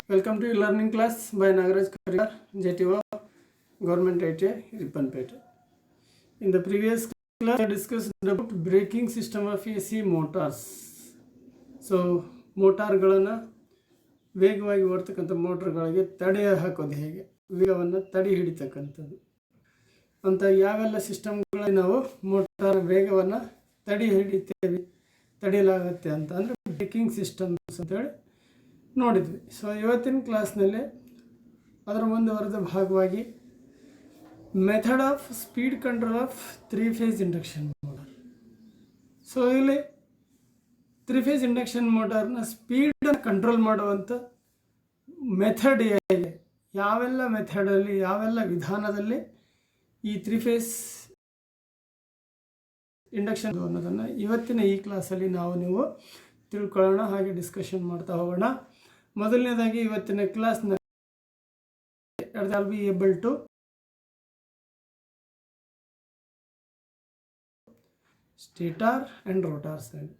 Welcome to learning class by Nagaraj Karikar, JTO, Government ITI, Rippanpet. In the previous class, I discussed about braking system of AC motors. So, ಮೋಟಾರ್ಗಳನ್ನು ವೇಗವಾಗಿ ಓಡ್ತಕ್ಕಂಥ ಮೋಟರ್ಗಳಿಗೆ ತಡೆ ಹಾಕೋದು ಹೇಗೆ, ವೇಗವನ್ನು ತಡೆ ಹಿಡಿತಕ್ಕಂಥದ್ದು ಅಂತ ಯಾವೆಲ್ಲ ಸಿಸ್ಟಮ್ಗಳಲ್ಲಿ ನಾವು ಮೋಟಾರ್ ವೇಗವನ್ನು ತಡೆಯಲಾಗುತ್ತೆ ಅಂತ ಅಂದರೆ ಬ್ರೇಕಿಂಗ್ ಸಿಸ್ಟಮ್ಸ್ ಅಂತೇಳಿ ನೋಡಿದ್ವಿ. ಸೊ ಇವತ್ತಿನ ಕ್ಲಾಸ್ನಲ್ಲಿ ಅದರ ಮುಂದುವರೆದ ಭಾಗವಾಗಿ method of speed control of 3-phase induction motor. So ಇಲ್ಲಿ 3-phase ಇಂಡಕ್ಷನ್ ಮೋಟಾರ್ನ ಸ್ಪೀಡನ್ನು ಕಂಟ್ರೋಲ್ ಮಾಡುವಂಥ ಮೆಥಡ್ ಹೇಗೆ, ಯಾವೆಲ್ಲ ವಿಧಾನದಲ್ಲಿ ಈ 3-phase ಇಂಡಕ್ಷನ್ ಅನ್ನೋದನ್ನು ಇವತ್ತಿನ ಈ ಕ್ಲಾಸಲ್ಲಿ ನೀವು ತಿಳ್ಕೊಳ್ಳೋಣ, ಹಾಗೆ ಡಿಸ್ಕಷನ್ ಮಾಡ್ತಾ ಹೋಗೋಣ. ಮೊದಲನೇದಾಗಿ ಇವತ್ತಿನ ಕ್ಲಾಸ್ನಲ್ಲಿ I'll be able to stator and rotor side.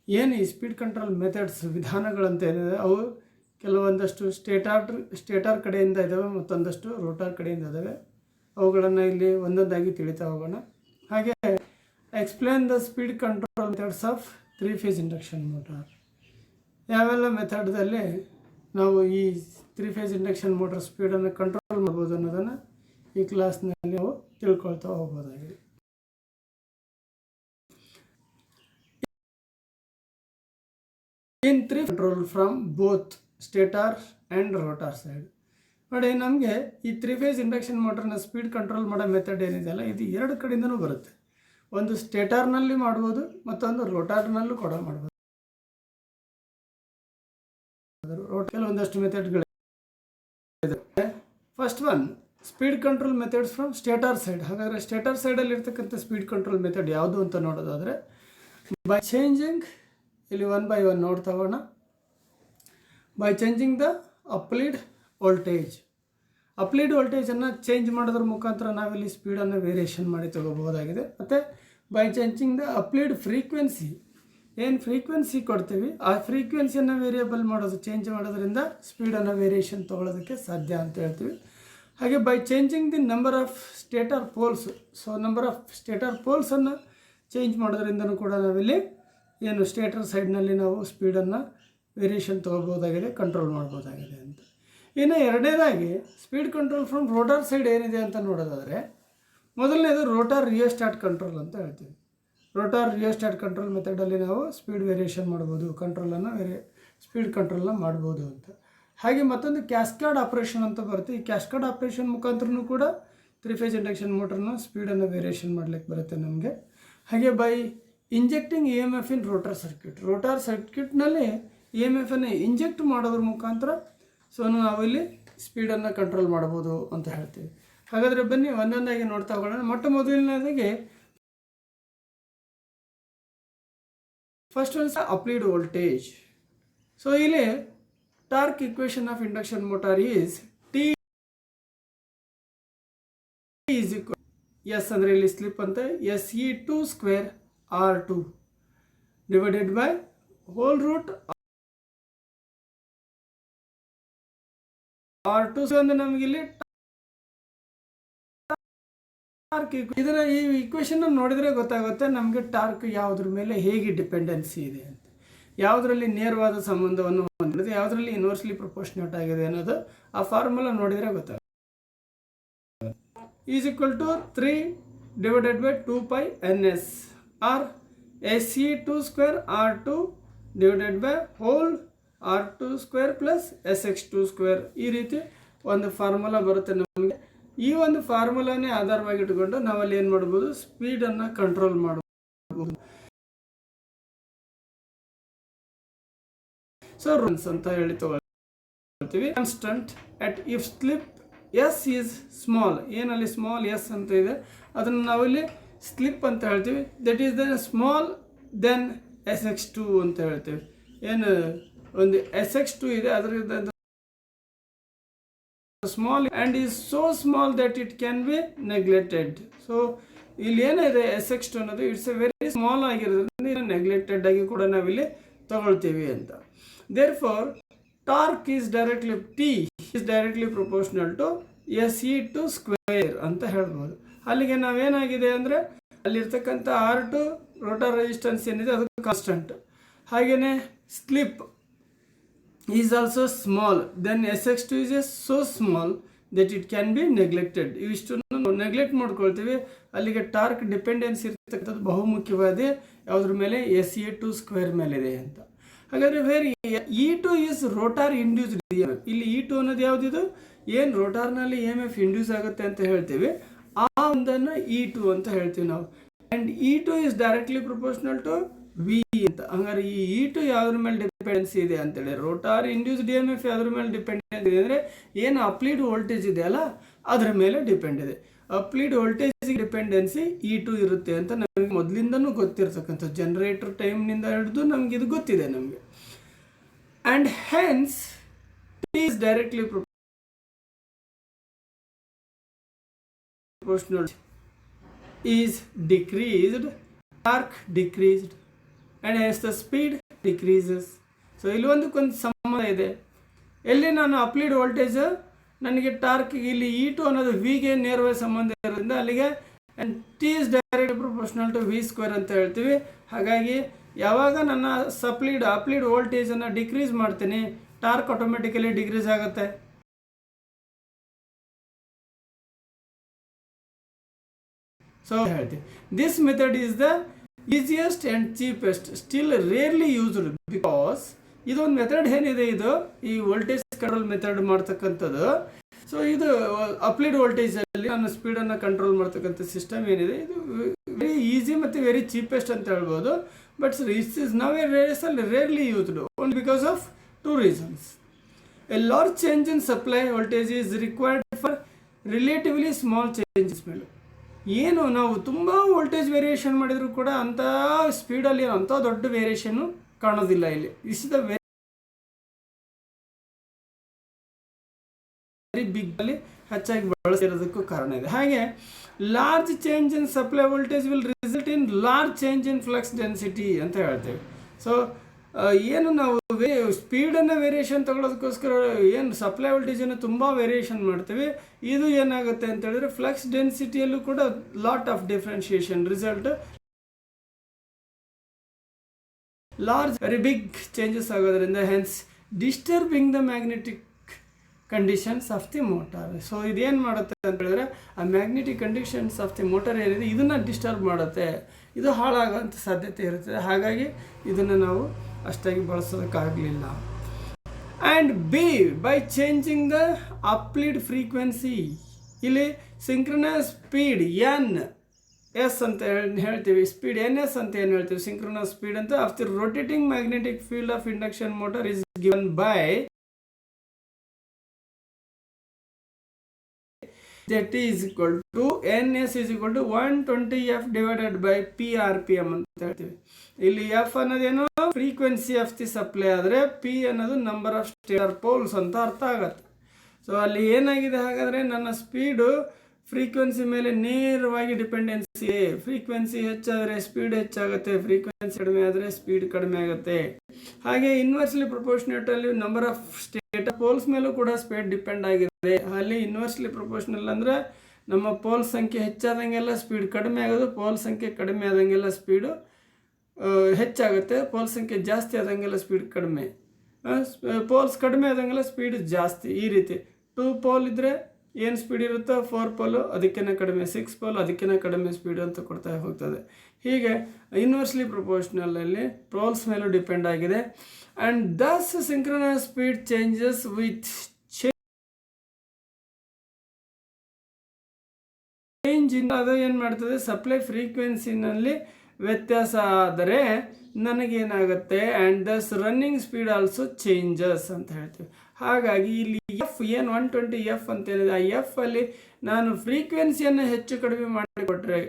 ಏನು ಈ ಸ್ಪೀಡ್ ಕಂಟ್ರೋಲ್ ಮೆಥಡ್ಸ್ ವಿಧಾನಗಳಂತ ಏನಿದೆ ಅವು ಕೆಲವೊಂದಷ್ಟು ಸ್ಟೇಟಾರ್ ಕಡೆಯಿಂದ ಇದ್ದಾವೆ, ಮತ್ತೊಂದಷ್ಟು ರೋಟಾರ್ ಕಡೆಯಿಂದ ಇದ್ದಾವೆ. ಅವುಗಳನ್ನು ಇಲ್ಲಿ ಒಂದೊಂದಾಗಿ ತಿಳಿತಾ ಹೋಗೋಣ. ಹಾಗೆ explain the speed control methods of 3-phase induction motor. ಯಾವೆಲ್ಲ ಮೆಥಡ್ದಲ್ಲಿ ನಾವು ಈ 3-phase ಇಂಡಕ್ಷನ್ ಮೋಟಾರ್ ಸ್ಪೀಡನ್ನು ಕಂಟ್ರೋಲ್ ಮಾಡ್ಬೋದು ಅನ್ನೋದನ್ನು ಈ ಕ್ಲಾಸ್ನಲ್ಲಿ ನಾವು ತಿಳ್ಕೊಳ್ತಾ ಹೋಗ್ಬೋದಾಗಿದೆ. ಇನ್ 3 control from both stator and rotor side. ನೋಡಿ, ನಮಗೆ ಈ 3-phase ಇಂಡಕ್ಷನ್ ಮೋಟರ್ನ ಸ್ಪೀಡ್ ಕಂಟ್ರೋಲ್ ಮಾಡೋ ಮೆಥಡ್ ಏನಿದೆಯಲ್ಲ, ಇದು ಎರಡು ಕಡೆಯಿಂದನೂ ಬರುತ್ತೆ. ಒಂದು ಸ್ಟೇಟಾರ್ನಲ್ಲಿ ಮಾಡ್ಬೋದು, ಮತ್ತೊಂದು ರೋಟಾರ್ನಲ್ಲೂ ಕೂಡ ಮಾಡ್ಬೋದು. ಕೆಲವೊಂದಷ್ಟು ಮೆಥಡ್ಗಳಿದೆ. First one speed control methods from stator side. ಹಾಗಾದರೆ ಸ್ಟೇಟಾರ್ ಸೈಡಲ್ಲಿ ಇರ್ತಕ್ಕಂಥ ಸ್ಪೀಡ್ ಕಂಟ್ರೋಲ್ ಮೆಥಡ್ ಯಾವುದು ಅಂತ ನೋಡೋದಾದರೆ, ಬೈ ಚೇಂಜಿಂಗ್, ಇಲ್ಲಿ 1 by 1 ನೋಡ್ತಾ ಹೋಗೋಣ. ಬೈ ಚೇಂಜಿಂಗ್ ದ ಅಪ್ಲೀಡ್ ವೋಲ್ಟೇಜನ್ನು ಚೇಂಜ್ ಮಾಡೋದ್ರ ಮುಖಾಂತರ ನಾವಿಲ್ಲಿ ಸ್ಪೀಡನ್ನು ವೇರಿಯೇಷನ್ ಮಾಡಿ ತಗೋಬಹುದಾಗಿದೆ. ಮತ್ತು ಬೈ ಚೇಂಜಿಂಗ್ ದ ಅಪ್ಲೀಡ್ ಫ್ರೀಕ್ವೆನ್ಸಿ, ಏನು ಫ್ರೀಕ್ವೆನ್ಸಿ ಕೊಡ್ತೀವಿ ಆ ಫ್ರೀಕ್ವೆನ್ಸಿಯನ್ನು ವೇರಿಯಬಲ್ ಚೇಂಜ್ ಮಾಡೋದ್ರಿಂದ ಸ್ಪೀಡನ್ನು ವೇರಿಯೇಷನ್ ತೊಗೊಳೋದಕ್ಕೆ ಸಾಧ್ಯ ಅಂತ ಹೇಳ್ತೀವಿ. ಹಾಗೆ by changing the number of stator poles, so number of stator ಪೋಲ್ಸನ್ನು ಚೇಂಜ್ ಮಾಡೋದ್ರಿಂದನೂ ಕೂಡ ನಾವಿಲ್ಲಿ ಏನು ಸ್ಟೇಟರ್ ಸೈಡ್ನಲ್ಲಿ ನಾವು ಸ್ಪೀಡನ್ನು ವೇರಿಯೇಷನ್ ತೊಗೋಬೋದಾಗಿದೆ, ಕಂಟ್ರೋಲ್ ಮಾಡ್ಬೋದಾಗಿದೆ ಅಂತ. ಇನ್ನು ಎರಡನೇದಾಗಿ speed control from rotor side ಏನಿದೆ ಅಂತ ನೋಡೋದಾದರೆ, ಮೊದಲನೇದು ರೋಟಾರ್ ರಿಯೋಸ್ಟಾಟ್ ಕಂಟ್ರೋಲ್ ಅಂತ ಹೇಳ್ತೀವಿ. ರೋಟಾರ್ ರಿಯೋಸ್ಟಾಟ್ ಕಂಟ್ರೋಲ್ ಮೆಥಡಲ್ಲಿ ನಾವು ಸ್ಪೀಡ್ ವೇರಿಯೇಷನ್ ಮಾಡ್ಬೋದು, ಸ್ಪೀಡ್ ಕಂಟ್ರೋಲ್ನ ಮಾಡ್ಬೋದು ಅಂತ. ಹಾಗೆ ಮತ್ತೊಂದು ಕ್ಯಾಸ್ಕಾಡ್ ಆಪ್ರೇಷನ್ ಅಂತ ಬರುತ್ತೆ. ಈ ಕ್ಯಾಸ್ಕಾಡ್ ಆಪ್ರೇಷನ್ ಮುಖಾಂತರನೂ ಕೂಡ 3-phase ಇಂಡಕ್ಷನ್ ಮೋಟರ್ನ ಸ್ಪೀಡನ್ನು ವೇರಿಯೇಷನ್ ಮಾಡಲಿಕ್ಕೆ ಬರುತ್ತೆ ನಮಗೆ. ಹಾಗೆ by injecting EMF in rotor ಸರ್ಕ್ಯೂಟ್ನಲ್ಲಿ EMFನ್ನು ಇಂಜೆಕ್ಟ್ ಮಾಡೋದ್ರ ಮುಖಾಂತರ ಸೊ ನಾವಿಲ್ಲಿ ಸ್ಪೀಡನ್ನು ಕಂಟ್ರೋಲ್ ಮಾಡ್ಬೋದು ಅಂತ ಹೇಳ್ತೀವಿ. ಹಾಗಾದರೆ ಬನ್ನಿ ಒಂದೊಂದಾಗಿ ನೋಡ್ತಾ ಹೋಗೋಣ. ಮೊದಲನೇದಾಗಿ first one applied voltage. So ಇಲ್ಲಿ torque equation of induction motor is T is equal, S ಅಂದರೆ ಇಲ್ಲಿ ಸ್ಲಿಪ್ ಅಂತ, SE2² R2 divided by whole root R2. So ಅಂದರೆ ನಮಗಿಲ್ಲಿ ಟಾರ್ಕ್, ಇದರ ಈ ಇಕ್ವೇಷನ್ ನೋಡಿದರೆ ಗೊತ್ತಾಗುತ್ತೆ ನಮಗೆ ಟಾರ್ಕ್ ಯಾವುದ್ರ ಮೇಲೆ ಹೇಗೆ ಡಿಪೆಂಡೆನ್ಸಿ ಇದೆ ಅಂತ, ಯಾವುದರಲ್ಲಿ ನೇರವಾದ ಸಂಬಂಧವನ್ನು ಹೊಂದಿದೆ, ಯಾವುದರಲ್ಲಿ ಇನ್ವರ್ಸ್ಲಿ ಪ್ರಪೋರ್ಷನೇಟ್ ಆಗಿದೆ ಅನ್ನೋದು ಆ ಫಾರ್ಮುಲಾ ನೋಡಿದರೆ ಗೊತ್ತಾಗುತ್ತೆ. Is equal to 3 divided by 2πns or SE2² R2 divided by whole R2² plus SX2². ಈ ರೀತಿ ಒಂದು ಫಾರ್ಮುಲಾ ಬರುತ್ತೆ ನಮಗೆ. ಈ ಒಂದು ಫಾರ್ಮುಲಾನೇ ಆಧಾರವಾಗಿ ಇಟ್ಕೊಂಡು ನಾವಲ್ಲಿ ಏನು ಮಾಡ್ಬೋದು, ಸ್ಪೀಡನ್ನು ಕಂಟ್ರೋಲ್ ಮಾಡ್ಬೋದು. ಸೊ ರೂಲ್ಸ್ ಅಂತ ಹೇಳಿ ತಗೊಳ್ತೀವಿ. Constant at if slip S is small, ಏನಲ್ಲಿ ಸ್ಮಾಲ್ S ಅಂತ ಇದೆ ಅದನ್ನು ನಾವಿಲ್ಲಿ ಸ್ಲಿಪ್ ಅಂತ ಹೇಳ್ತೀವಿ. That is the small then SX2 ಅಂತ ಹೇಳ್ತೀವಿ. ಏನು ಒಂದು SX2 ಇದೆ ಅದರಿಂದ small and is so small that it can be neglected. So ಇಲ್ಲಿ ಏನಿದೆ SX2 ಅನ್ನೋದು ಇಟ್ಸ್ ಎ ವೆರಿ ಸ್ಮಾಲ್ ಆಗಿರೋದ್ರಿಂದ ನೆಗ್ಲೆಕ್ಟೆಡ್ ಆಗಿ ಕೂಡ ನಾವಿಲ್ಲಿ ತಗೊಳ್ತೀವಿ ಅಂತ. There for torque is directly T is directly proportional to SE2 square ಅಂತ ಹೇಳ್ಬೋದು. ಅಲ್ಲಿಗೆ ನಾವೇನಾಗಿದೆ ಅಂದರೆ ಅಲ್ಲಿರ್ತಕ್ಕಂಥ R2 ರೋಟರ್ ರೆಸಿಸ್ಟೆನ್ಸ್ ಏನಿದೆ ಅದು ಕಾನ್ಸ್ಟಂಟ್. ಹಾಗೆಯೇ slip is also small, then SX2 is so small that it can be neglected. ಇವಿಷ್ಟನ್ನು ನೆಗ್ಲೆಕ್ಟ್ ಮಾಡ್ಕೊಳ್ತೀವಿ. ಅಲ್ಲಿಗೆ ಟಾರ್ಕ್ ಡಿಪೆಂಡೆನ್ಸಿ ಇರ್ತಕ್ಕಂಥದ್ದು ಬಹುಮುಖ್ಯವಾದ ಯಾವುದ್ರ ಮೇಲೆ SE2 ಸ್ಕ್ವೇರ್ ಮೇಲಿದೆ ಅಂತ. ಹಾಗಾದರೆ where E2 is rotor induced EMF. ಇಲ್ಲಿ E2 ಅನ್ನೋದು ಯಾವುದಿದು, ಏನು ರೋಟಾರ್ನಲ್ಲಿ EMF ಇಂಡ್ಯೂಸ್ ಆಗುತ್ತೆ ಅಂತ ಹೇಳ್ತೀವಿ, ಆ ಒಂದನ್ನು E2 ಅಂತ ಹೇಳ್ತೀವಿ ನಾವು. And E2 is directly proportional to V ಅಂತ. ಹಂಗಾರೆ ಈ E2 ಯಾವುದ್ರ ಮೇಲೆ ಡಿಪೆಂಡೆನ್ಸಿ ಇದೆ ಅಂತೇಳಿ, ರೋಟಾರ್ ಇಂಡ್ಯೂಸ್ಡ್ EMF ಯಾವುದ್ರ ಮೇಲೆ ಡಿಪೆಂಡೆನ್ಸ್ ಇದೆ ಅಂದರೆ ಏನು ಅಪ್ಲೈಡ್ ವೋಲ್ಟೇಜ್ ಇದೆಯಲ್ಲ ಅದರ ಮೇಲೆ ಡಿಪೆಂಡ್ ಇದೆ. ಅಪ್ಲೈಡ್ ವೋಲ್ಟೇಜ್ ಡಿಪೆಂಡೆನ್ಸಿ E2 ಇರುತ್ತೆ ಅಂತ ನಮಗೆ ಮೊದಲಿಂದನೂ ಗೊತ್ತಿರ್ತಕ್ಕಂಥ ಜನರೇಟರ್ ಟೈಮ್ನಿಂದ ಹಿಡಿದು ನಮ್ಗೆ ಇದು ಗೊತ್ತಿದೆ ನಮಗೆ. And hence T is directly proportional is decreased, torque decreased, and hence the speed decreases. So ಇಲ್ಲಿ ಒಂದು ಸಂಬಂಧ ಇದೆ. ಎಲ್ಲಿ ನಾನು ಅಪ್ಲೈಡ್ ವೋಲ್ಟೇಜ್ ನನಗೆ ಟಾರ್ಕ್ ಇಲ್ಲಿ E2 ಅನ್ನೋದು ವಿಗೆ ನೇರವಾಗಿ ಸಂಬಂಧ ಇರೋದ್ರಿಂದ ಅಲ್ಲಿಗೆ T is directly proportional to V square ಅಂತ ಹೇಳ್ತೀವಿ. ಹಾಗಾಗಿ ಯಾವಾಗ ನನ್ನ ಅಪ್ಲೈಡ್ ವೋಲ್ಟೇಜನ್ನು ಡಿಕ್ರೀಸ್ ಮಾಡ್ತೀನಿ, ಟಾರ್ಕ್ ಆಟೋಮೆಟಿಕಲಿ ಡಿಕ್ರೀಸ್ ಆಗುತ್ತೆ. ಸೊ ಹೇಳ್ತೀವಿ this method is the easiest and cheapest, still rarely used because ಇದೊಂದು ಮೆಥಡ್ ಏನಿದೆ, ಇದು ಈ ವೋಲ್ಟೇಜ್ ಕಂಟ್ರೋಲ್ ಮೆಥಡ್ ಮಾಡ್ತಕ್ಕಂಥದ್ದು. ಸೊ ಇದು ಅಪ್ಲೈಡ್ ವೋಲ್ಟೇಜಲ್ಲಿ ನನ್ನ ಸ್ಪೀಡನ್ನು ಕಂಟ್ರೋಲ್ ಮಾಡ್ತಕ್ಕಂಥ ಸಿಸ್ಟಮ್ ಏನಿದೆ ಇದು ವೆರಿ ಈಸಿ ಮತ್ತು ವೆರಿ ಚೀಪೆಸ್ಟ್ ಅಂತ ಹೇಳ್ಬೋದು. But it's is now A rarely used only because of 2 reasons. A large change in supply voltage is required for relatively small changes ಮೇಲೆ. ಏನು ನಾವು ತುಂಬ ವೋಲ್ಟೇಜ್ ವೇರಿಯೇಷನ್ ಮಾಡಿದರೂ ಕೂಡ ಅಂಥ ಸ್ಪೀಡಲ್ಲಿ ಅಂಥ ದೊಡ್ಡ ವೇರಿಯೇಷನ್ನು ಕಾಣೋದಿಲ್ಲ ಇಲ್ಲಿ. This is the very big ಅಲ್ಲಿ ಹೆಚ್ಚಾಗಿ ಬಳಸಿರೋದಕ್ಕೂ ಕಾರಣ ಇದೆ. ಹಾಗೆ large change in supply voltage will result in large change in flux density ಅಂತ ಹೇಳ್ತೇವೆ. ಸೊ ಏನು ನಾವು ಸ್ಪೀಡನ್ನು ವೇರಿಯೇಷನ್ ತಗೊಳ್ಳೋದಕ್ಕೋಸ್ಕರ ಏನು ಸಪ್ಲೈ ವೋಲ್ಟೇಜನ್ನು ತುಂಬ ವೇರಿಯೇಷನ್ ಮಾಡ್ತೀವಿ, ಇದು ಏನಾಗುತ್ತೆ ಅಂತ ಹೇಳಿದ್ರೆ ಫ್ಲಕ್ಸ್ ಡೆನ್ಸಿಟಿಯಲ್ಲೂ ಕೂಡ lot of differentiation result large very big changes ಆಗೋದ್ರಿಂದ hence disturbing the magnetic conditions of the motor. So ಇದೇನು ಮಾಡುತ್ತೆ ಅಂತ ಹೇಳಿದ್ರೆ ಆ magnetic conditions of the motor ಏನಿದೆ ಇದನ್ನು ಡಿಸ್ಟರ್ಬ್ ಮಾಡುತ್ತೆ, ಇದು ಹಾಳಾಗೋಂಥ ಸಾಧ್ಯತೆ ಇರುತ್ತೆ. ಹಾಗಾಗಿ ಇದನ್ನು ನಾವು ಅಷ್ಟಾಗಿ ಬಳಸೋದಕ್ಕಾಗಲಿಲ್ಲ. And be by changing the applied frequency, ಇಲ್ಲಿ ಸಿಂಕ್ರನಸ್ ಸ್ಪೀಡ್ NS ಅಂತ ಹೇಳ್ತೀವಿ, ಸ್ಪೀಡ್ NS ಅಂತ ಏನು ಹೇಳ್ತೀವಿ, ಸಿಂಕ್ರನಸ್ ಸ್ಪೀಡ್ ಅಂತ of the rotating magnetic field of induction motor is given by that is equal to NS is equal to 120F divided by PRPM ಅಂತ ಹೇಳ್ತೀವಿ. ಇಲ್ಲಿ F ಅನ್ನೋದೇನು ಫ್ರೀಕ್ವೆನ್ಸಿ ಆಫ್ ದಿ ಸಪ್ಲೈ ಆದರೆ P ಅನ್ನೋದು number of stator poles ಅಂತ ಅರ್ಥ ಆಗುತ್ತೆ. So ಅಲ್ಲಿ ಏನಾಗಿದೆ ಹಾಗಾದರೆ ನನ್ನ ಸ್ಪೀಡು ಫ್ರೀಕ್ವೆನ್ಸಿ ಮೇಲೆ ನೇರವಾಗಿ ಡಿಪೆಂಡೆನ್ಸಿ. ಫ್ರೀಕ್ವೆನ್ಸಿ ಹೆಚ್ಚಾದರೆ ಸ್ಪೀಡ್ ಹೆಚ್ಚಾಗುತ್ತೆ, ಫ್ರೀಕ್ವೆನ್ಸಿ ಕಡಿಮೆ ಆದರೆ ಸ್ಪೀಡ್ ಕಡಿಮೆ ಆಗುತ್ತೆ. ಹಾಗೆ inversely proportionately number of stator poles ಮೇಲೂ ಕೂಡ ಸ್ಪೀಡ್ ಡಿಪೆಂಡ್ ಆಗಿದೆ. ಅಲ್ಲಿ ಇನ್ವರ್ಸ್ಲಿ ಪ್ರೊಪೋರ್ಷನಲ್ ಅಂದರೆ ನಮ್ಮ ಪೋಲ್ ಸಂಖ್ಯೆ ಹೆಚ್ಚಾದಂಗೆಲ್ಲ ಸ್ಪೀಡ್ ಕಡಿಮೆ ಆಗೋದು, ಪೋಲ್ ಸಂಖ್ಯೆ ಕಡಿಮೆ ಆದಂಗೆಲ್ಲ ಸ್ಪೀಡು ಹೆಚ್ಚಾಗುತ್ತೆ, ಪೋಲ್ ಸಂಖ್ಯೆ ಜಾಸ್ತಿ ಆದಂಗೆಲ್ಲ ಸ್ಪೀಡ್ ಕಡಿಮೆ, ಪೋಲ್ಸ್ ಕಡಿಮೆ ಆದಂಗೆಲ್ಲ ಸ್ಪೀಡ್ ಜಾಸ್ತಿ. ಈ ರೀತಿ 2 ಪೋಲ್ ಇದ್ದರೆ ಏನು ಸ್ಪೀಡ್ ಇರುತ್ತೋ 4 ಪೋಲು ಅದಕ್ಕಿಂತ ಕಡಿಮೆ, 6 ಪೋಲ್ ಅದಕ್ಕಿಂತ ಕಡಿಮೆ ಸ್ಪೀಡ್ ಅಂತ ಕೊಡ್ತಾ ಹೋಗ್ತದೆ. ಹೀಗೆ ಇನ್ವರ್ಸ್ಲಿ ಪ್ರೊಪೋರ್ಷನಲ್ಲಿ ಪೋಲ್ಸ್ ಮೇಲೂ ಡಿಪೆಂಡ್ ಆಗಿದೆ. And thus synchronous speed changes with change in ಅದು ಏನು ಮಾಡ್ತದೆ, ಸಪ್ಲೈ ಫ್ರೀಕ್ವೆನ್ಸಿನಲ್ಲಿ ವ್ಯತ್ಯಾಸ ಆದರೆ ನನಗೇನಾಗುತ್ತೆ and thus running speed also changes ಅಂತ ಹೇಳ್ತೀವಿ. ಹಾಗಾಗಿ ಇಲ್ಲಿ F ಏನು 120F ಅಂತ ಹೇಳಿದೆ, ಆ F ಅಲ್ಲಿ ನಾನು ಫ್ರೀಕ್ವೆನ್ಸಿಯನ್ನು ಹೆಚ್ಚು ಕಡಿಮೆ ಮಾಡಿಕೊಟ್ರೆ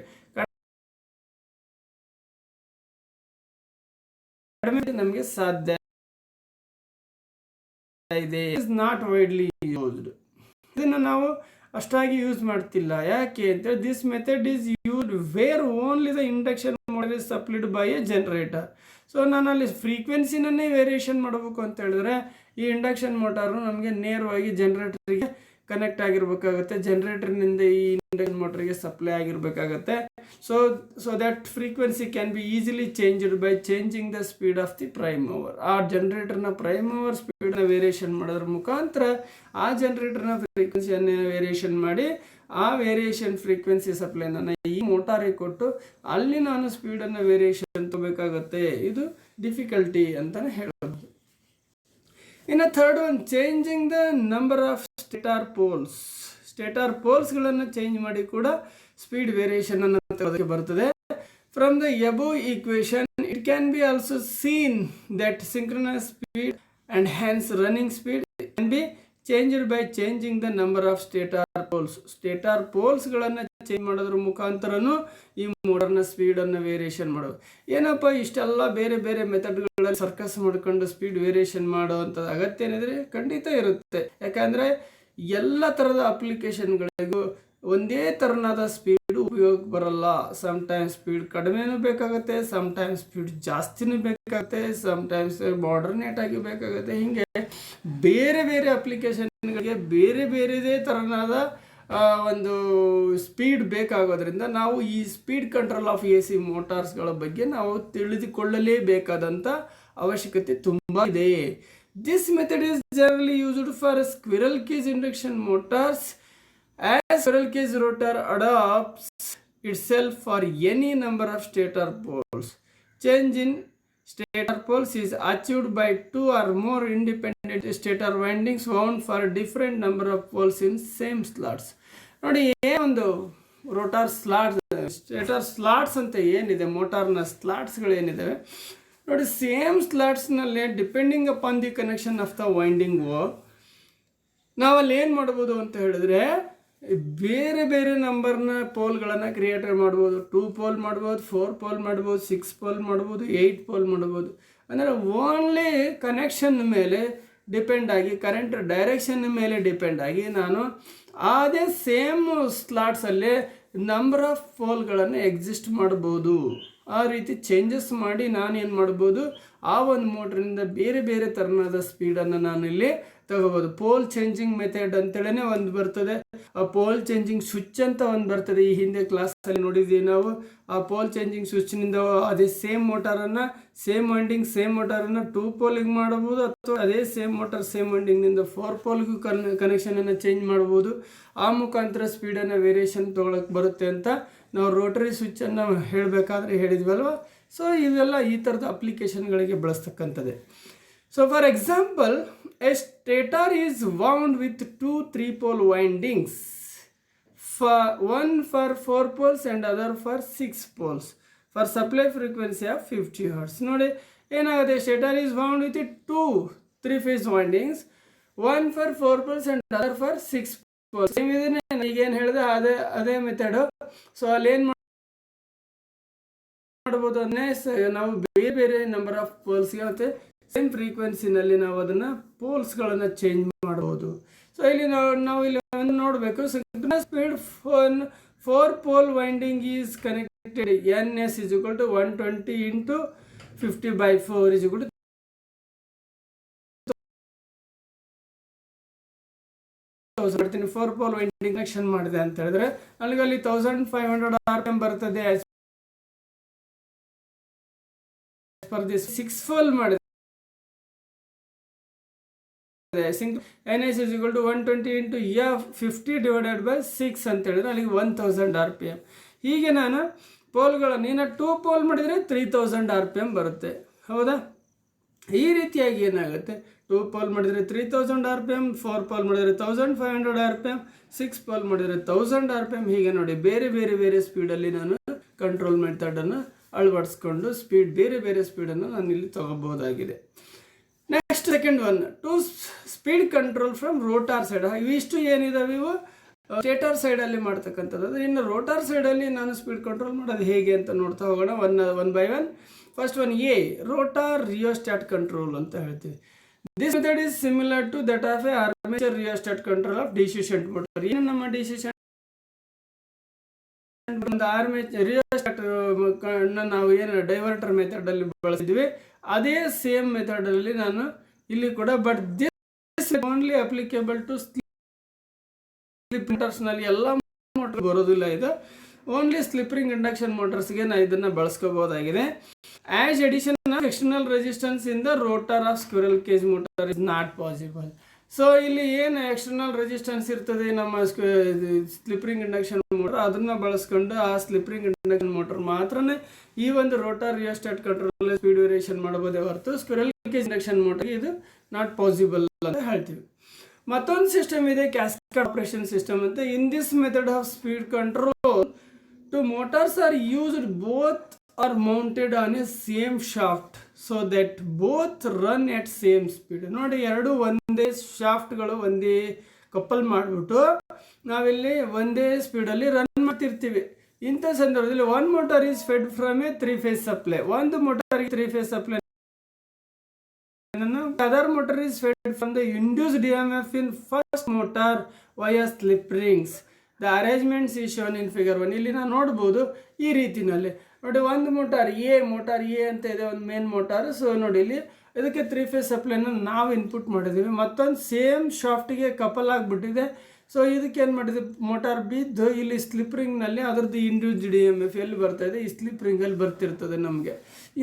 ಕಡಿಮೆ ನಮಗೆ ಸಾಧ್ಯ ಇದೆ. Is not widely used. ಇದನ್ನು ನಾವು ಅಷ್ಟಾಗಿ ಯೂಸ್ ಮಾಡ್ತಿಲ್ಲ. ಯಾಕೆ ಅಂತೇಳಿ this method is used where only the induction motor is supplied by a generator. So ನಾನು ಅಲ್ಲಿ ಫ್ರೀಕ್ವೆನ್ಸಿನನ್ನೇ ವೇರಿಯೇಷನ್ ಮಾಡಬೇಕು ಅಂತ ಹೇಳಿದ್ರೆ ಈ ಇಂಡಕ್ಷನ್ ಮೋಟಾರು ನಮಗೆ ನೇರವಾಗಿ ಜನರೇಟರ್ಗೆ ಕನೆಕ್ಟ್ ಆಗಿರಬೇಕಾಗುತ್ತೆ, ಜನರೇಟರ್ನಿಂದ ಈ ಇಂಡಕ್ಷನ್ ಮೋಟರ್ಗೆ ಸಪ್ಲೈ ಆಗಿರಬೇಕಾಗತ್ತೆ. So that frequency can be easily changed by changing the speed of the prime mover. ಆ ಜನರೇಟರ್ನ ಪ್ರೈಮ್ ಮೂವರ್ ಸ್ಪೀಡ್ನ ವೇರಿಯೇಷನ್ ಮಾಡೋದ್ರ ಮುಖಾಂತರ ಆ ಜನರೇಟರ್ನ ಫ್ರೀಕ್ವೆನ್ಸಿಯನ್ನು ವೇರಿಯೇಷನ್ ಮಾಡಿ ಆ ವೇರಿಯೇಷನ್ ಫ್ರೀಕ್ವೆನ್ಸಿ ಸಪ್ಲೈನ ಈ ಮೋಟಾರಿಗೆ ಕೊಟ್ಟು ಅಲ್ಲಿ ನಾನು ಸ್ಪೀಡನ್ನು ವೇರಿಯೇಷನ್ ತಗೋಬೇಕಾಗತ್ತೆ. ಇದು ಡಿಫಿಕಲ್ಟಿ ಅಂತಲೇ ಹೇಳಬಹುದು. ಇನ್ನು third one, changing the number of stator poles. Stator ಪೋಲ್ಸ್ಗಳನ್ನು ಚೇಂಜ್ ಮಾಡಿ ಕೂಡ ಸ್ಪೀಡ್ ವೇರಿಯೇಷನ್ ಅನ್ನು ತೆಗೆದುಕೊಳ್ಳೋಕೆ ಬರ್ತದೆ. From the above equation it can be also seen that synchronous speed and hence running speed can be changed by changing the number of stator poles. Stator ಪೋಲ್ಸ್ಗಳನ್ನು change ಮಾಡೋದ್ರ ಮುಖಾಂತರನು ಈ ಮೋಟರ್ನ ಸ್ಪೀಡನ್ನು variation ಮಾಡೋದು. ಏನಪ್ಪ ಇಷ್ಟೆಲ್ಲ ಬೇರೆ ಬೇರೆ ಮೆಥಡ್ಗಳಲ್ಲಿ ಸರ್ಕಸ್ ಮಾಡ್ಕೊಂಡು ಸ್ಪೀಡ್ ವೇರಿಯೇಷನ್ ಮಾಡೋವಂಥ ಅಗತ್ಯ ಏನಿದ್ರೆ ಖಂಡಿತ ಇರುತ್ತೆ. ಯಾಕಂದರೆ ಎಲ್ಲ ಥರದ ಅಪ್ಲಿಕೇಶನ್ಗಳಿಗೂ ಒಂದೇ ಥರನಾದ ಸ್ಪೀಡು ಉಪಯೋಗ ಬರಲ್ಲ. ಸಮ್ಟೈಮ್ಸ್ ಸ್ಪೀಡ್ ಕಡಿಮೆನೂ ಬೇಕಾಗುತ್ತೆ, ಸಮ್ಟೈಮ್ಸ್ ಸ್ಪೀಡ್ ಜಾಸ್ತಿನೂ ಬೇಕಾಗುತ್ತೆ, ಸಮ್ಟೈಮ್ಸ್ ಮಾಡರ್ನೇಟ್ ಆಗಿ ಬೇಕಾಗುತ್ತೆ. ಹೀಗೆ ಬೇರೆ ಬೇರೆ ಅಪ್ಲಿಕೇಶನ್ಗಳಿಗೆ ಬೇರೆ ಬೇರೆದೇ ಥರನಾದ ಒಂದು ಸ್ಪೀಡ್ ಬೇಕಾಗೋದ್ರಿಂದ ನಾವು ಈ ಸ್ಪೀಡ್ ಕಂಟ್ರೋಲ್ ಆಫ್ AC ಮೋಟಾರ್ಸ್ಗಳ ಬಗ್ಗೆ ನಾವು ತಿಳಿದುಕೊಳ್ಳಲೇಬೇಕಾದಂಥ ಅವಶ್ಯಕತೆ ತುಂಬ ಇದೆ. This method is generally used for squirrel cage induction motors as squirrel cage rotor adapts itself for any number of stator poles. Change in stator poles is achieved by two or more independent stator windings wound for a different number of poles in same slots. ನೋಡಿ ಒಂದು rotor slots, stator slots ಅಂತ ಏನಿದೆ, ಮೋಟಾರ್ನ ಸ್ಲಾಟ್ಸ್ಗಳೇನಿದ್ದಾವೆ ನೋಡಿ, same ಸ್ಲಾಟ್ಸ್ನಲ್ಲಿ depending upon the connection of the winding ನಾವಲ್ಲಿ ಏನು ಮಾಡ್ಬೋದು ಅಂತ ಹೇಳಿದ್ರೆ ಬೇರೆ ಬೇರೆ ನಂಬರ್ನ ಪೋಲ್ಗಳನ್ನು ಕ್ರಿಯೇಟ್ ಮಾಡ್ಬೋದು. 2 ಪೋಲ್ ಮಾಡ್ಬೋದು, 4 ಪೋಲ್ ಮಾಡ್ಬೋದು, 6 ಪೋಲ್ ಮಾಡ್ಬೋದು, 8 ಪೋಲ್ ಮಾಡ್ಬೋದು. ಅಂದರೆ ಓನ್ಲಿ ಕನೆಕ್ಷನ್ ಮೇಲೆ ಡಿಪೆಂಡ್ ಆಗಿ, ಕರೆಂಟ್ ಡೈರೆಕ್ಷನ್ ಮೇಲೆ ಡಿಪೆಂಡ್ ಆಗಿ ನಾನು ಅದೇ ಸೇಮ್ ಸ್ಲಾಟ್ಸಲ್ಲೇ ನಂಬರ್ ಆಫ್ ಪೋಲ್ಗಳನ್ನು ಎಕ್ಸಿಸ್ಟ್ ಮಾಡ್ಬೋದು. ಆ ರೀತಿ ಚೇಂಜಸ್ ಮಾಡಿ ನಾನೇನು ಮಾಡ್ಬೋದು, ಆ ಒಂದು ಮೋಟ್ರಿಂದ ಬೇರೆ ಬೇರೆ ಥರನಾದ ಸ್ಪೀಡನ್ನು ನಾನು ಇಲ್ಲಿ ತಗೋಬೋದು. ಪೋಲ್ ಚೇಂಜಿಂಗ್ ಮೆಥಡ್ ಅಂತೇಳೇ ಒಂದು ಬರ್ತದೆ, ಆ ಪೋಲ್ ಚೇಂಜಿಂಗ್ ಸ್ವಿಚ್ ಅಂತ ಒಂದು ಬರ್ತದೆ. ಈ ಹಿಂದೆ ಕ್ಲಾಸಲ್ಲಿ ನೋಡಿದ್ದೀವಿ ನಾವು. ಆ ಪೋಲ್ ಚೇಂಜಿಂಗ್ ಸ್ವಿಚ್ನಿಂದ ಅದೇ ಸೇಮ್ ಮೋಟಾರನ್ನು, ಸೇಮ್ ವೈಂಡಿಂಗ್ ಸೇಮ್ ಮೋಟಾರನ್ನು 2 ಪೋಲಿಗೆ ಮಾಡ್ಬೋದು, ಅಥವಾ ಅದೇ ಸೇಮ್ ಮೋಟಾರ್ ಸೇಮ್ ವೈಂಡಿಂಗ್ನಿಂದ 4 ಪೋಲ್ಗೂ ಕನೆಕ್ಷನನ್ನು ಚೇಂಜ್ ಮಾಡ್ಬೋದು. ಆ ಮುಖಾಂತರ ಸ್ಪೀಡನ್ನು ವೇರಿಯೇಷನ್ ತೊಗೊಳಕ್ಕೆ ಬರುತ್ತೆ ಅಂತ ನಾವು ರೋಟರಿ ಸ್ವಿಚ್ಚನ್ನು ಹೇಳಬೇಕಾದ್ರೆ ಹೇಳಿದ್ವಲ್ವ. ಸೊ ಇವೆಲ್ಲ ಈ ಥರದ ಅಪ್ಲಿಕೇಶನ್ಗಳಿಗೆ ಬಳಸ್ತಕ್ಕಂಥದ್ದೇ. So for example, a stator is wound with 2 3-pole windings, one for 4 poles and other for 6 poles for supply frequency of 50 Hz. ನೋಡಿ ಏನಾಗುತ್ತೆ, stator is wound with 2 3-phase windings, one for 4 poles and other for 6 poles. Same ಇದನ್ನೇ ಈಗೇನು ಹೇಳಿದೆ ಅದೇ method. So ಅಲ್ಲಿ ಏನು ಮಾಡ್ಬೋದು ಅಂದರೆ ನಾವು ಬೇರೆ ಬೇರೆ ನಂಬರ್ ಆಫ್ ಪೋಲ್ಸ್ಗೆ ಮತ್ತು ಸೇಮ್ ಫ್ರೀಕ್ವೆನ್ಸಿನಲ್ಲಿ ನಾವು ಅದನ್ನು ಪೋಲ್ಸ್ಗಳನ್ನು ಚೇಂಜ್ ಮಾಡ್ಬೋದು. ಸೊ ಇಲ್ಲಿ ನಾವು ಇಲ್ಲಿ ನೋಡಬೇಕು, synchronous speed 4 pole winding is connected NS is equal to 120 into 50/4 is equal to 1000. 4 pole winding connection ಮಾಡಿದೆ ಅಂತ ಹೇಳಿದ್ರೆ ನನಗೆ ಅಲ್ಲಿ 1500 RPM ಬರ್ತದೆ. ಫಾರ್ ದಿಸ್ 6 pole ಮಾಡಿದೆ NS is equal to 120 into 50 divided by 6 ಅಂತ ಹೇಳಿದ್ರೆ ಅಲ್ಲಿಗೆ 1000 RPM. ಹೀಗೆ ನಾನು ಪೋಲ್ಗಳನ್ನು 2 ಪೋಲ್ ಮಾಡಿದರೆ 3000 RPM ಬರುತ್ತೆ, ಹೌದಾ? ಈ ರೀತಿಯಾಗಿ ಏನಾಗುತ್ತೆ, 2 ಪೋಲ್ ಮಾಡಿದರೆ 3000 RPM, 4 ಪೋಲ್ ಮಾಡಿದರೆ 1500 RPM, 6 ಪೋಲ್ ಮಾಡಿದರೆ 1000 RPM. ಹೀಗೆ ನೋಡಿ ಬೇರೆ ಬೇರೆ ಬೇರೆ ಸ್ಪೀಡಲ್ಲಿ ನಾನು ಕಂಟ್ರೋಲ್ ಮೆಥಡನ್ನು ಅಳವಡಿಸ್ಕೊಂಡು ಸ್ಪೀಡ್ ಬೇರೆ ಬೇರೆ ಸ್ಪೀಡನ್ನು ನಾನು ಇಲ್ಲಿ ತಗೋಬಹುದಾಗಿದೆ. Next second one, to speed control from rotor side. ಇವಿಷ್ಟು ಏನಿದಾವೆ ಇವು ಸ್ಟೇಟರ್ ಸೈಡಲ್ಲಿ ಮಾಡ್ತಕ್ಕಂಥದ್ದು. ಇನ್ನು ರೋಟಾರ್ ಸೈಡಲ್ಲಿ ನಾನು ಸ್ಪೀಡ್ ಕಂಟ್ರೋಲ್ ಮಾಡೋದು ಹೇಗೆ ಅಂತ ನೋಡ್ತಾ ಹೋಗೋಣ one by one. First one, rotor rheostat control ಅಂತ ಹೇಳ್ತೀವಿ. This method is similar to that of a armature rheostat control of DC shunt motor. ಏನು ನಮ್ಮ DC shunt ಒಂದು ಆರ್ಮೇಚರ್ ರಿಯೋಸ್ಟಾಟ್ ನಾವು ಏನು ಡೈವರ್ಟರ್ ಮೆಥಡ್ ಅಲ್ಲಿ ಬಳಸಿದ್ವಿ ಅದೇ ಸೇಮ್ ಮೆಥಡ್ ಅಲ್ಲಿ ನಾನು ಇಲ್ಲಿ ಕೂಡ, but this only applicable to slip motors ನಲ್ಲಿ ಎಲ್ಲ ಮೋಟರ್ ಬರೋದಿಲ್ಲ. ಇದು ಓನ್ಲಿ ಸ್ಲಿಪ್ರಿಂಗ್ ಇಂಡಕ್ಷನ್ ಮೋಟರ್ಸ್ಗೆ ನಾವು ಇದನ್ನ ಬಳಸ್ಕೋಬಹುದಾಗಿದೆ. As addition of external resistance in the rotor of squirrel cage motor is not possible. So ಇಲ್ಲಿ ಏನು ಎಕ್ಸ್ಟರ್ನಲ್ ರೆಸಿಸ್ಟೆನ್ಸ್ ಇರ್ತದೆ ನಮ್ಮ ಸ್ಲಿಪ್ರಿಂಗ್ ಇಂಡಕ್ಷನ್ ಮೋಟರ್, ಅದನ್ನ ಬಳಸ್ಕೊಂಡು ಆ ಸ್ಲಿಪ್ರಿಂಗ್ ಇಂಡಕ್ಷನ್ ಮೋಟರ್ ಮಾತ್ರನೇ ಈ ಒಂದು rotor rheostat control speed variation ಮಾಡಬಹುದೇ ಹೊರತು ಸ್ಕ್ವಿರಲ್ ಕೇಜ್ ಇಂಡಕ್ಷನ್ ಮೋಟರ್ ಇದು ನಾಟ್ ಪಾಸಿಬಲ್ ಅಂತ ಹೇಳ್ತೀವಿ. ಮತ್ತೊಂದು ಸಿಸ್ಟಮ್ ಇದೆ ಕ್ಯಾಸ್ಕೇಡ್ ಆಪರೇಷನ್ ಸಿಸ್ಟಮ್ ಅಂತ. In this method of speed control two motors are used both are mounted on a same shaft so that both run at same speed. ನೋಡಿ, ಎರಡು ಒಂದೇ ಶಾಫ್ಟ್ಗಳು ಒಂದೇ ಕಪಲ್ ಮಾಡಿಬಿಟ್ಟು ನಾವಿಲ್ಲಿ ಒಂದೇ ಸ್ಪೀಡಲ್ಲಿ ರನ್ ಮಾಡ್ತಿರ್ತೀವಿ. ಇಂಥ ಸಂದರ್ಭದಲ್ಲಿ one motor is fed from a 3-phase supply. ಒಂದು motor 3-phase supply, other motor is fed from the induced EMF in first motor via slip rings. The arrangements is shown in figure 1. ಇಲ್ಲಿ ನಾವು ನೋಡ್ಬೋದು ಈ ರೀತಿನಲ್ಲಿ. ನೋಡಿ, ಒಂದು motor A ಅಂತ ಇದೆ, ಒಂದು ಮೇನ್ ಮೋಟಾರ್. ಸೊ ನೋಡಿ, ಇಲ್ಲಿ ಇದಕ್ಕೆ 3-phase ಸಪ್ಲೈನ ನಾವು ಇನ್ಪುಟ್ ಮಾಡಿದ್ದೀವಿ. ಮತ್ತೊಂದು ಸೇಮ್ ಶಾಫ್ಟಿಗೆ ಕಪಲ್ ಆಗಿಬಿಟ್ಟಿದೆ. ಸೊ ಇದಕ್ಕೆ ಏನು ಮಾಡಿದ್ವಿ, ಮೋಟಾರ್ ಬಿದ್ದು ಇಲ್ಲಿ ಸ್ಲಿಪ್ ರಿಂಗ್ನಲ್ಲಿ ಅದರದ್ದು ಇಂಡ್ಯೂಸ್ಡ್ EMF ಎಲ್ಲಿ ಬರ್ತಾ ಇದೆ, ಈ ಸ್ಲಿಪ್ ರಿಂಗಲ್ಲಿ ಬರ್ತಿರ್ತದೆ ನಮಗೆ.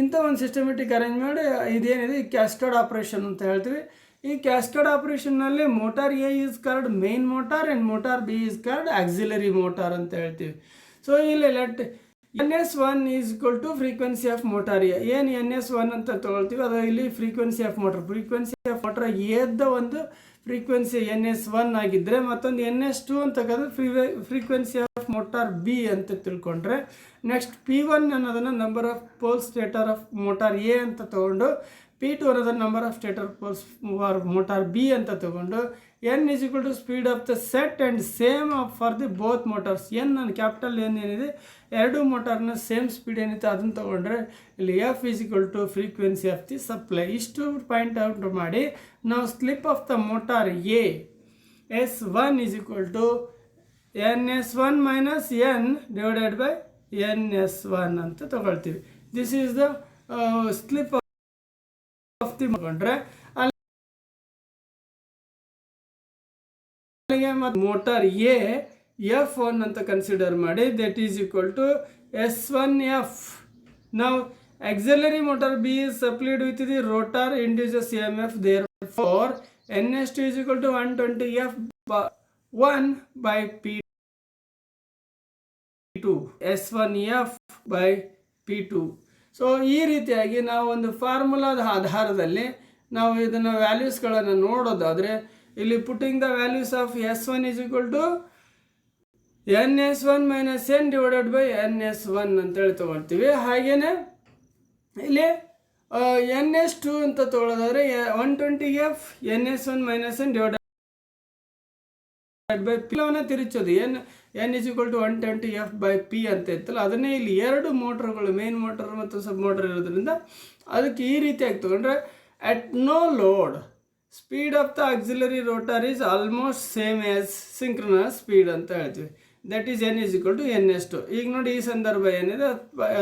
ಇಂಥ ಒಂದು ಸಿಸ್ಟಮೆಟಿಕ್ ಅರೇಂಜ್ ಮಾಡಿ ಇದೇನಿದೆ ಕ್ಯಾಸ್ಕೇಡ್ ಆಪರೇಷನ್ ಅಂತ ಹೇಳ್ತೀವಿ. ಈ ಕ್ಯಾಸ್ಕೇಡ್ ಆಪರೇಷನ್ನಲ್ಲಿ motor A is called main motor and motor B is called auxiliary motor ಅಂತ ಹೇಳ್ತೀವಿ. ಸೊ ಇಲ್ಲಿ let NS1 is equal to frequency of motor A. ಏನು NS1 ಅಂತ ತೊಗೊಳ್ತೀವಿ ಅದು ಇಲ್ಲಿ frequency of motor. Frequency of motor ಎದ್ದ ಒಂದು ಫ್ರೀಕ್ವೆನ್ಸಿ NS1 ಆಗಿದ್ದರೆ, ಮತ್ತೊಂದು NS2 ಅಂತ ಫ್ರೀಕ್ವೆನ್ಸಿ ಆಫ್ ಮೋಟಾರ್ ಬಿ ಅಂತ ತಿಳ್ಕೊಂಡ್ರೆ, ನೆಕ್ಸ್ಟ್ P1 ಅನ್ನೋದನ್ನು number of pole stator of motor A ಅಂತ ತೊಗೊಂಡು, P2 ಅನ್ನೋದನ್ನು number of stator poles for motor B ಅಂತ ತೊಗೊಂಡು, N is equal to speed of the set and same for the both motors. ನನ್ನ capital ಏನಿದೆ, ಎರಡು ಮೋಟಾರ್ನ same speed ಏನಿದೆ ಅದನ್ನು ತೊಗೊಂಡ್ರೆ ಇಲ್ಲಿ F is equal to frequency of the supply. ಇಷ್ಟು ಪಾಯಿಂಟ್ ಔಟ್ ಮಾಡಿ ನಾವು slip of the motor A S1 is equal to NS1 minus N divided by NS1 ಅಂತ ತಗೊಳ್ತೀವಿ. This is the slip of the ತಗೊಂಡ್ರೆ motor A F1 ಅಂತ consider ಮಾಡಿ, that is equal to S1F. ನಾವು auxiliary motor B is supplied with the rotor induces EMF, therefore NS2 is equal to 120F1 by P2 S1F by P2. So ಈ ರೀತಿಯಾಗಿ ನಾವು ಒಂದು ಫಾರ್ಮುಲಾದ ಆಧಾರದಲ್ಲಿ ನಾವು ಇದನ್ನು ವ್ಯಾಲ್ಯೂಸ್ಗಳನ್ನು ನೋಡೋದಾದರೆ, ಇಲ್ಲಿ putting the values of S1 is equal to NS1 minus N divided by NS1 ಅಂತೇಳಿ ತೊಗೊಳ್ತೀವಿ. ಹಾಗೆಯೇ ಇಲ್ಲಿ NS2 ಅಂತ ತೊಗೊಳ್ಳೋದಾದರೆ 120F NS1 minus N divided by P ತಿರುಚೋದು N is equal to 120F by P ಅಂತ ಇತ್ತಲ್ಲ, ಅದನ್ನೇ ಇಲ್ಲಿ ಎರಡು ಮೋಟರ್ಗಳು ಮೇನ್ ಮೋಟರ್ ಮತ್ತು ಸಬ್ ಮೋಟರ್ ಇರೋದ್ರಿಂದ ಅದಕ್ಕೆ ಈ ರೀತಿಯಾಗಿ ತೊಗೊಂಡ್ರೆ, at no load speed of the auxiliary rotor is almost same as synchronous speed ಅಂತ ಹೇಳ್ತೀವಿ. That is N is equal to NS2. ಈಗ ನೋಡಿ, ಈ ಸಂದರ್ಭ ಏನಿದೆ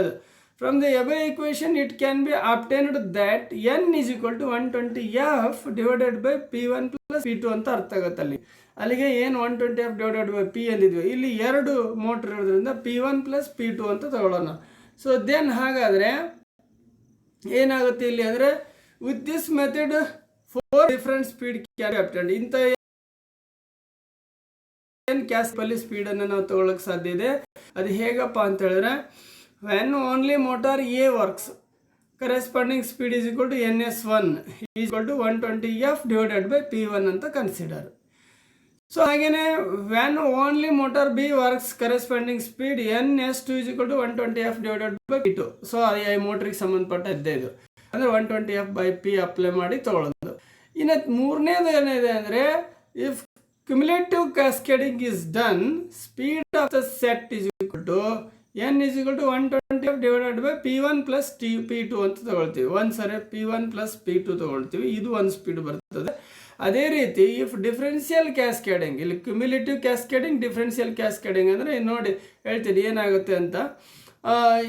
ಅದು from the above equation it can be obtained that N is equal to 120F divided by P1 plus P2 ಅಂತ ಅರ್ಥ ಆಗುತ್ತೆ. ಅಲ್ಲಿಗೆ ಏನು 120F divided by P ಅಂದಿದ್ವಿ, ಇಲ್ಲಿ ಎರಡು ಮೋಟರ್ ಇರೋದ್ರಿಂದ P1 plus P2 ಅಂತ ತಗೊಳ್ಳೋಣ. ಸೊ ದೆನ್ ಹಾಗಾದರೆ ಏನಾಗುತ್ತೆ ಇಲ್ಲಿ ಅಂದರೆ, with this method 4 different speed can B obtained. ಇಂಥ ಏನು ಕ್ಯಾಸ್ಪಲ್ಲಿ ಸ್ಪೀಡನ್ನು ನಾವು ತೊಗೊಳಕ್ಕೆ ಸಾಧ್ಯ ಇದೆ. ಅದು ಹೇಗಪ್ಪ ಅಂತ ಹೇಳಿದ್ರೆ, when only motor A works corresponding speed is equal to NS1 is equal to 120F divided by P1 ಅಂತ ಕನ್ಸಿಡರ್. ಸೊ ಹಾಗೆಯೇ when only motor B works corresponding speed NS2 is equal to 120F divided by P2. So ಅದು ಈ ಮೋಟ್ರಿಗೆ ಸಂಬಂಧಪಟ್ಟದ್ದೇ ಇದು, ಅಂದರೆ 120F by P apply ಮಾಡಿ ತೊಗೊಳ್ಳೋದು. ಇನ್ನು ಮೂರನೇದು ಏನಿದೆ ಅಂದರೆ, if cumulative cascading is done, speed of the set is equal to N is equal to 120 120F divided by P1 plus P2 ಅಂತ ತಗೊಳ್ತೀವಿ. ಒಂದು ಸರಿ P1 ಪ್ಲಸ್ P2 ತಗೊಳ್ತೀವಿ, ಇದು ಒಂದು ಸ್ಪೀಡ್ ಬರ್ತದೆ. ಅದೇ ರೀತಿ ಇಫ್ ಡಿಫ್ರೆನ್ಷಿಯಲ್ ಕ್ಯಾಸ್ಕೇಡಿಂಗ್, ಇಲ್ಲಿ ಕ್ಯುಮ್ಯುಲೇಟಿವ್ ಕ್ಯಾಸ್ಕೇಡಿಂಗ್, ಡಿಫ್ರೆನ್ಷಿಯಲ್ ಕ್ಯಾಸ್ಕೇಡಿಂಗ್ ಅಂದರೆ ನೋಡಿ ಹೇಳ್ತೀನಿ ಏನಾಗುತ್ತೆ ಅಂತ.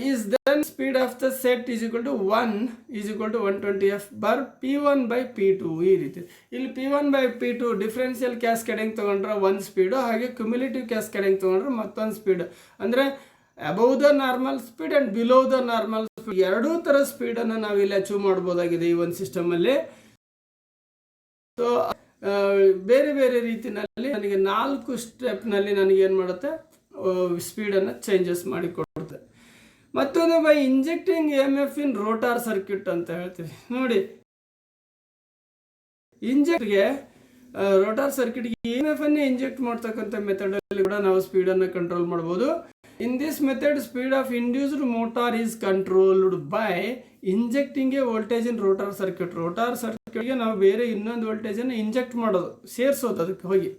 is then speed of the set is equal to 1 is equal to 120F bar P1 by P2 ಈ ರೀತಿ. ಇಲ್ಲಿ P1 by P2 differential cascading ತೊಗೊಂಡ್ರೆ ಒಂದು ಸ್ಪೀಡು, ಹಾಗೆ ಕ್ಯುಮ್ಯುಲೇಟಿವ್ ಕ್ಯಾಸ್ಕೇಡಿಂಗ್ ತೊಗೊಂಡ್ರೆ ಮತ್ತೊಂದು ಸ್ಪೀಡ್. ಅಂದರೆ above the normal speed and below the normal speed, ಎರಡೂ ಥರ ಸ್ಪೀಡನ್ನು ನಾವಿಲ್ಲಿ ಅಚೀವ್ ಮಾಡ್ಬೋದಾಗಿದೆ ಈ ಒಂದು ಸಿಸ್ಟಮಲ್ಲಿ. ಸೊ ಬೇರೆ ಬೇರೆ ರೀತಿಯಲ್ಲಿ ನನಗೆ 4 ಸ್ಟೆಪ್ನಲ್ಲಿ ನನಗೇನು ಮಾಡುತ್ತೆ, ಸ್ಪೀಡನ್ನು ಚೇಂಜಸ್ ಮಾಡಿಕೊಡುತ್ತೆ. ಮತ್ತೊಂದು by injecting EMF in rotor circuit ಅಂತ ಹೇಳ್ತೀವಿ. ನೋಡಿ ಇಂಜೆಕ್ಟ್ಗೆ ರೋಟಾರ್ ಸರ್ಕ್ಯೂಟ್ಗೆ EMF ಅನ್ನೇ ಇಂಜೆಕ್ಟ್ ಮಾಡ್ತಕ್ಕಂಥ ಮೆಥಡಲ್ಲಿ ಕೂಡ ನಾವು ಸ್ಪೀಡನ್ನು ಕಂಟ್ರೋಲ್ ಮಾಡ್ಬೋದು. ಇನ್ this method speed of induced motor is controlled by injecting A voltage in rotor circuit. Rotor ಸರ್ಕ್ಯೂಟ್ಗೆ ನಾವು ಬೇರೆ ಇನ್ನೊಂದು ವೋಲ್ಟೇಜನ್ನು ಇಂಜೆಕ್ಟ್ ಮಾಡೋದು, ಸೇರಿಸೋದು ಅದಕ್ಕೆ ಹೋಗಿ.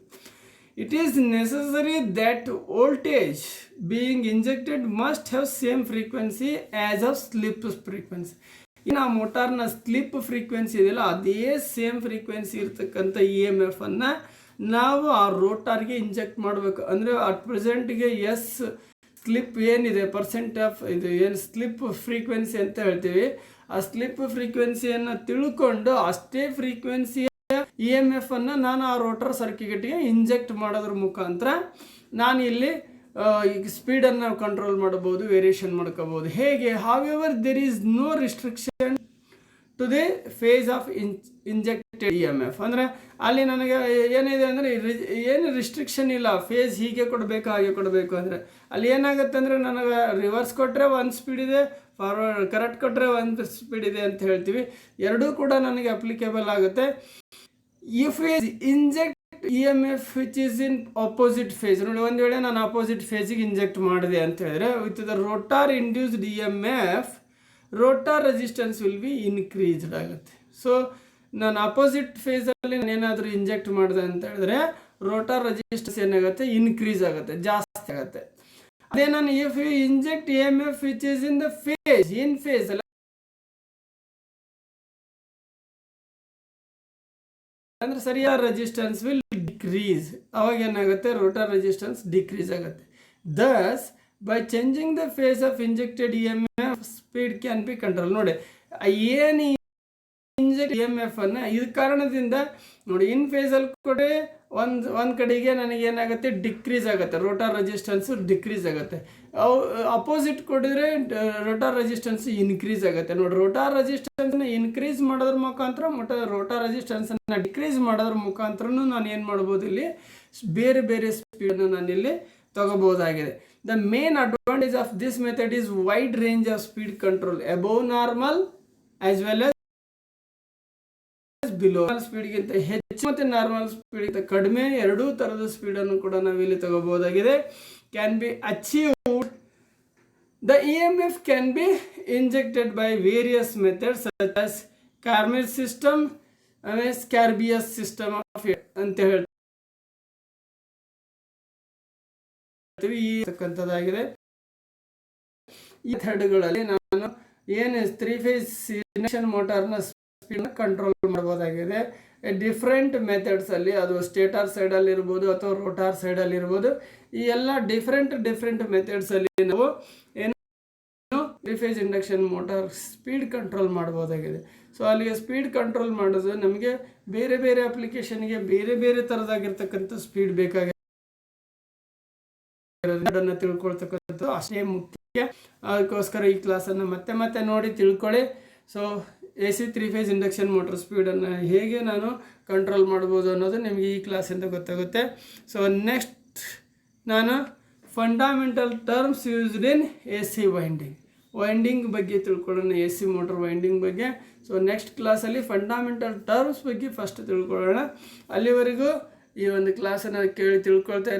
It is necessary that voltage being injected must have same frequency as of slip frequency. ಇನ್ನು ಆ ಮೋಟಾರ್ನ ಸ್ಲಿಪ್ ಫ್ರೀಕ್ವೆನ್ಸಿ ಇದೆಯಲ್ಲ, ಅದೇ ಸೇಮ್ ಫ್ರೀಕ್ವೆನ್ಸಿ ಇರ್ತಕ್ಕಂಥ EMF ಅನ್ನು ನಾವು ಆ ರೋಟಾರ್ಗೆ ಇಂಜೆಕ್ಟ್ ಮಾಡಬೇಕು. ಅಂದರೆ ಅಟ್ ಪ್ರೆಸೆಂಟ್ಗೆ ಸ್ಲಿಪ್ ಏನಿದೆ ಪರ್ಸೆಂಟ್ ಆಫ್ ಇದು ಏನು ಸ್ಲಿಪ್ ಫ್ರೀಕ್ವೆನ್ಸಿ ಅಂತ ಹೇಳ್ತೀವಿ, ಆ ಸ್ಲಿಪ್ ಫ್ರೀಕ್ವೆನ್ಸಿಯನ್ನು ತಿಳ್ಕೊಂಡು ಅಷ್ಟೇ ಫ್ರೀಕ್ವೆನ್ಸಿ EMF ಅನ್ನು ನಾನು ಆ ರೋಟರ್ ಸರ್ಕ್ಯೂಟ್ಗೆ ಇಂಜೆಕ್ಟ್ ಮಾಡೋದ್ರ ಮುಖಾಂತರ ನಾನು ಇಲ್ಲಿ ಈಗ ಸ್ಪೀಡನ್ನು ಕಂಟ್ರೋಲ್ ಮಾಡಬಹುದು, ವೇರಿಯೇಷನ್ ಮಾಡ್ಕೋಬಹುದು. ಹೇಗೆ? However there is no restriction to the phase of injected EMF. ಅಂದರೆ ಅಲ್ಲಿ ನನಗೆ ಏನಿದೆ ಅಂದರೆ ಏನು ರಿಸ್ಟ್ರಿಕ್ಷನ್ ಇಲ್ಲ, ಫೇಸ್ ಹೀಗೆ ಕೊಡಬೇಕು ಹಾಗೆ ಕೊಡಬೇಕು. ಅಂದರೆ ಅಲ್ಲಿ ಏನಾಗುತ್ತೆ ಅಂದರೆ ನನಗೆ ರಿವರ್ಸ್ ಕೊಟ್ಟರೆ ಒಂದು ಸ್ಪೀಡ್ ಇದೆ, ಫಾರ್ವರ್ಡ್ ಕರೆಕ್ಟ್ ಕೊಟ್ಟರೆ ಒಂದು ಸ್ಪೀಡ್ ಇದೆ ಅಂತ ಹೇಳ್ತೀವಿ. ಎರಡೂ ಕೂಡ ನನಗೆ ಅಪ್ಲಿಕೇಬಲ್ ಆಗುತ್ತೆ. If is inject EMF which is in opposite phase. ನೋಡಿ ಒಂದು ವೇಳೆ ನಾನು ಅಪೋಸಿಟ್ ಫೇಸಿಗೆ ಇಂಜೆಕ್ಟ್ ಮಾಡಿದೆ ಅಂತ ಹೇಳಿದ್ರೆ with the rotor induced EMF rotor resistance will be increased ಆಗುತ್ತೆ. ಸೊ ನಾನು ಅಪೋಸಿಟ್ ಫೇಸಲ್ಲಿ ಏನಾದರೂ ಇಂಜೆಕ್ಟ್ ಮಾಡಿದೆ ಅಂತ ಹೇಳಿದ್ರೆ ರೋಟಾರ್ ರೆಸಿಸ್ಟೆನ್ಸ್ ಏನಾಗುತ್ತೆ, ಇನ್ಕ್ರೀಸ್ ಆಗುತ್ತೆ, ಜಾಸ್ತಿ ಆಗುತ್ತೆ. ಅದೇ ನಾನು if you inject EMF which is in the phase, in phase ಅಲ್ಲ ಅಂದರೆ ಸರಿಯಾದ ರೆಸಿಸ್ಟೆನ್ಸ್ ವಿಲ್ ಡಿಕ್ರೀಸ್. ಅವಾಗ ಏನಾಗುತ್ತೆ, ರೋಟಾರ್ ರೆಸಿಸ್ಟೆನ್ಸ್ ಡಿಕ್ರೀಸ್ ಆಗುತ್ತೆ. Thus by changing the phase of injected EMF speed can be control. ನೋಡಿ ಏನು ಇಂಜೆಕ್ಟ್ EMF ಅನ್ನು ಇದು ಕಾರಣದಿಂದ ನೋಡಿ ಇನ್ ಫೇಸಲ್ಲಿ ಕೂಡ ಒಂದು ಕಡೆಗೆ ನನಗೇನಾಗುತ್ತೆ, ಡಿಕ್ರೀಸ್ ಆಗುತ್ತೆ, ರೋಟಾರ್ ರೆಸಿಸ್ಟೆನ್ಸ್ ಡಿಕ್ರೀಸ್ ಆಗುತ್ತೆ. ಅಪೋಸಿಟ್ ಕೊಡಿದ್ರೆ ರೋಟಾರ್ ರೆಸಿಸ್ಟೆನ್ಸ್ ಇನ್ಕ್ರೀಸ್ ಆಗುತ್ತೆ. ನೋಡಿ ರೋಟಾರ್ ರೆಸಿಸ್ಟೆನ್ಸ್ನ ಇನ್ಕ್ರೀಸ್ ಮಾಡೋದ್ರ ಮುಖಾಂತರ ರೋಟಾರ್ ರೆಸಿಸ್ಟೆನ್ಸನ್ನು ಡಿಕ್ರೀಸ್ ಮಾಡೋದ್ರ ಮುಖಾಂತರನೂ ನಾನು ಏನು ಮಾಡ್ಬೋದು, ಇಲ್ಲಿ ಬೇರೆ ಬೇರೆ ಸ್ಪೀಡನ್ನು ನಾನಿಲ್ಲಿ ತಗೋಬಹುದಾಗಿದೆ. The main advantage of this method is wide range of speed control above normal as well as below. ಸ್ಪೀಡ್ಗಿಂತ ಹೆಚ್ಚು ಮತ್ತು ನಾರ್ಮಲ್ ಸ್ಪೀಡ್ಗಿಂತ ಕಡಿಮೆ ಎರಡೂ ಥರದ ಸ್ಪೀಡನ್ನು ಕೂಡ ನಾವಿಲ್ಲಿ ತಗೋಬಹುದಾಗಿದೆ. Can be achieved. The EMF can be injected by various methods such as Kramer system, ಆಮೇಲೆ ಸ್ಕ್ಯಾರ್ಬಿಯಸ್ ಸಿಸ್ಟಮ್ ಆಫ್ ಅಂತ ಹೇಳ್ತೀವಿ. ಈ ಮೆಥಡ್ಗಳಲ್ಲಿ ನಾನು ಏನು 3 ಫೇಸ್ ಇಂಡಕ್ಷನ್ ಮೋಟಾರ್ನ ಸ್ಪೀಡ್ ಕಂಟ್ರೋಲ್ ಮಾಡಬಹುದಾಗಿದೆ. ಡಿಫ್ರೆಂಟ್ ಮೆಥಡ್ಸ್ ಅಲ್ಲಿ, ಅದು ಸ್ಟೇಟರ್ ಸೈಡಲ್ಲಿ ಇರ್ಬೋದು ಅಥವಾ ರೋಟಾರ್ ಸೈಡಲ್ಲಿ ಇರ್ಬೋದು, ಈ ಎಲ್ಲ ಡಿಫ್ರೆಂಟ್ ಮೆಥಡ್ಸ್ ಅಲ್ಲಿ ನಾವು ಏನು 3 phase induction motor speed control ಮಾಡಬಹುದಾಗಿದೆ. ಸೊ ಅಲ್ಲಿಗೆ ಸ್ಪೀಡ್ ಕಂಟ್ರೋಲ್ ಮಾಡೋದು ನಮಗೆ ಬೇರೆ ಬೇರೆ ಅಪ್ಲಿಕೇಶನ್ಗೆ ಬೇರೆ ಬೇರೆ ಥರದಾಗಿರ್ತಕ್ಕಂಥ ಸ್ಪೀಡ್ ಬೇಕಾಗಿರೋದನ್ನು ತಿಳ್ಕೊಳ್ತಕ್ಕಂಥದ್ದು ಅಷ್ಟೇ ಮುಖ್ಯ. ಅದಕ್ಕೋಸ್ಕರ ಈ ಕ್ಲಾಸನ್ನು ಮತ್ತೆ ನೋಡಿ ತಿಳ್ಕೊಳ್ಳಿ. So AC 3 phase induction motor ಸ್ಪೀಡನ್ನು ಹೇಗೆ ನಾನು ಕಂಟ್ರೋಲ್ ಮಾಡ್ಬೋದು ಅನ್ನೋದು ನಿಮಗೆ ಈ ಕ್ಲಾಸಿಂದ ಗೊತ್ತಾಗುತ್ತೆ. ಸೊ ನೆಕ್ಸ್ಟ್ ನಾನು fundamental terms used in AC winding ಬಗ್ಗೆ ತಿಳ್ಕೊಳ್ಳೋಣ, AC ಮೋಟರ್ ವೈಂಡಿಂಗ್ ಬಗ್ಗೆ. ಸೊ ನೆಕ್ಸ್ಟ್ ಕ್ಲಾಸಲ್ಲಿ ಫಂಡಮೆಂಟಲ್ ಟರ್ಮ್ಸ್ ಬಗ್ಗೆ ಫಸ್ಟ್ ತಿಳ್ಕೊಳ್ಳೋಣ. ಅಲ್ಲಿವರೆಗೂ ಈ ಒಂದು ಕ್ಲಾಸನ್ನು ಕೇಳಿ ತಿಳ್ಕೊಳ್ತಾ